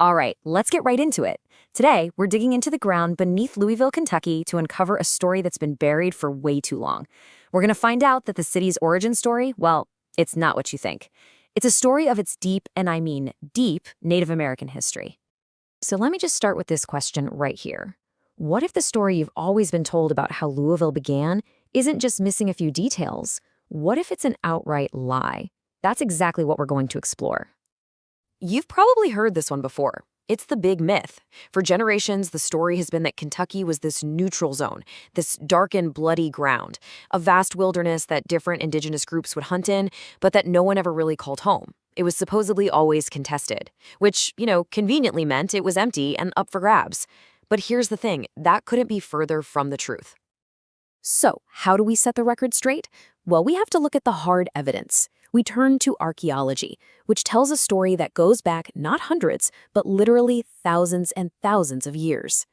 All right, let's get right into it. Today, we're digging into the ground beneath Louisville, Kentucky to uncover a story that's been buried for way too long. We're going to find out that the city's origin story, well, it's not what you think. It's a story of its deep, and I mean deep, Native American history. So let me just start with this question right here. What if the story you've always been told about how Louisville began isn't just missing a few details? What if it's an outright lie? That's exactly what we're going to explore. You've probably heard this one before. It's the big myth. For generations, the story has been that Kentucky was this neutral zone, this dark and bloody ground, a vast wilderness that different indigenous groups would hunt in, but that no one ever really called home. It was supposedly always contested, which, conveniently meant it was empty and up for grabs. But here's the thing, that couldn't be further from the truth. So, how do we set the record straight? Well, we have to look at the hard evidence. We turn to archaeology, which tells a story that goes back not hundreds, but literally thousands and thousands of years.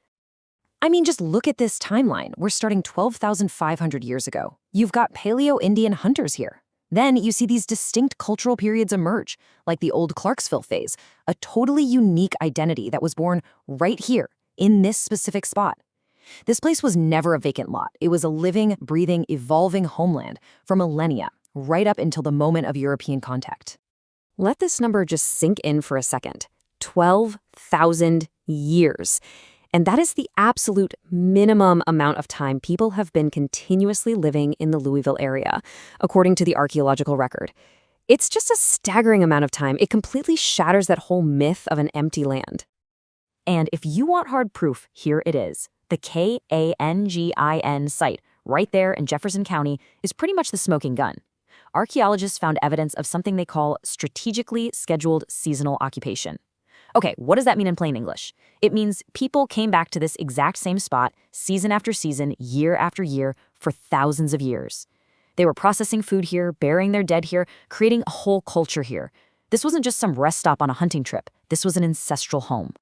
I mean, just look at this timeline. We're starting 12,500 years ago. You've got Paleo-Indian hunters here. Then you see these distinct cultural periods emerge, like the old Clarksville phase, a totally unique identity that was born right here, in this specific spot. This place was never a vacant lot. It was a living, breathing, evolving homeland for millennia, right up until the moment of European contact. Let this number just sink in for a second. 12,000 years. And that is the absolute minimum amount of time people have been continuously living in the Louisville area, according to the archaeological record. It's just a staggering amount of time. It completely shatters that whole myth of an empty land. And if you want hard proof, here it is. The KANGIN site, right there in Jefferson County, is pretty much the smoking gun. Archaeologists found evidence of something they call strategically scheduled seasonal occupation. Okay, what does that mean in plain English? It means people came back to this exact same spot season after season, year after year, for thousands of years. They were processing food here, burying their dead here, creating a whole culture here. This wasn't just some rest stop on a hunting trip. This was an ancestral home.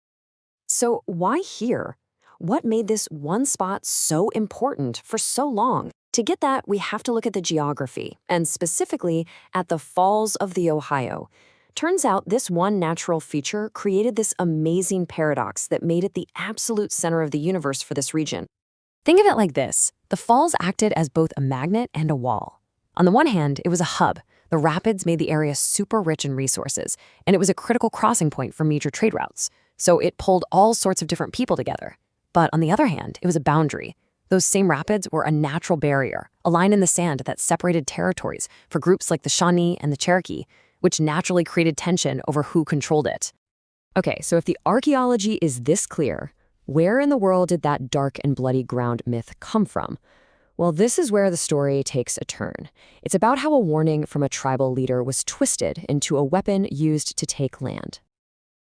So why here? What made this one spot so important for so long? To get that, we have to look at the geography, and specifically at the Falls of the Ohio. Turns out this one natural feature created this amazing paradox that made it the absolute center of the universe for this region. Think of it like this. The falls acted as both a magnet and a wall. On the one hand, it was a hub. The rapids made the area super rich in resources, and it was a critical crossing point for major trade routes. So it pulled all sorts of different people together. But on the other hand, it was a boundary. Those same rapids were a natural barrier, a line in the sand that separated territories for groups like the Shawnee and the Cherokee, which naturally created tension over who controlled it. Okay, so if the archaeology is this clear, where in the world did that dark and bloody ground myth come from? Well, this is where the story takes a turn. It's about how a warning from a tribal leader was twisted into a weapon used to take land.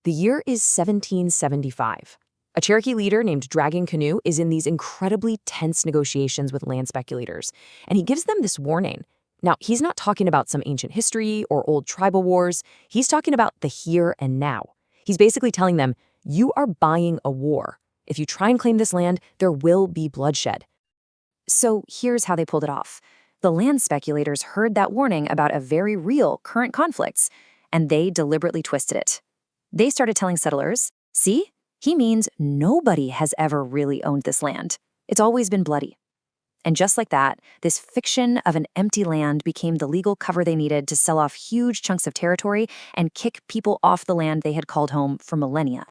The year is 1775. A Cherokee leader named Dragon Canoe is in these incredibly tense negotiations with land speculators, and he gives them this warning. Now, he's not talking about some ancient history or old tribal wars. He's talking about the here and now. He's basically telling them, you are buying a war. If you try and claim this land, there will be bloodshed. So here's how they pulled it off. The land speculators heard that warning about a very real current conflicts, and they deliberately twisted it. They started telling settlers, see? He means nobody has ever really owned this land. It's always been bloody. And just like that, this fiction of an empty land became the legal cover they needed to sell off huge chunks of territory and kick people off the land they had called home for millennia.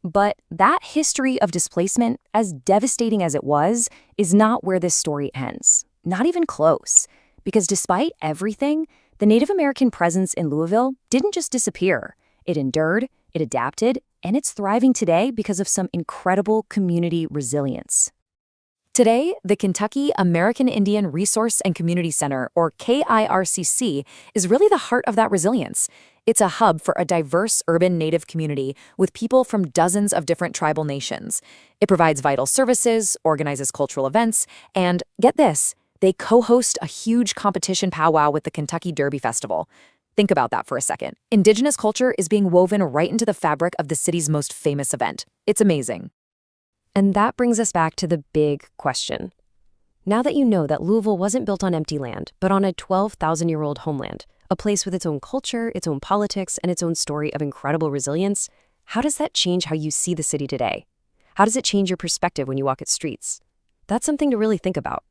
But that history of displacement, as devastating as it was, is not where this story ends. Not even close. Because despite everything, the Native American presence in Louisville didn't just disappear. It endured, it adapted, and it's thriving today because of some incredible community resilience. Today, the Kentucky American Indian Resource and Community Center, or KIRCC, is really the heart of that resilience. It's a hub for a diverse urban Native community with people from dozens of different tribal nations. It provides vital services, organizes cultural events, and, get this, they co-host a huge competition powwow with the Kentucky Derby Festival. Think about that for a second. Indigenous culture is being woven right into the fabric of the city's most famous event. It's amazing. And that brings us back to the big question. Now that you know that Louisville wasn't built on empty land, but on a 12,000-year-old homeland, a place with its own culture, its own politics, and its own story of incredible resilience, How does that change how you see the city today? How does it change your perspective when you walk its streets? That's something to really think about.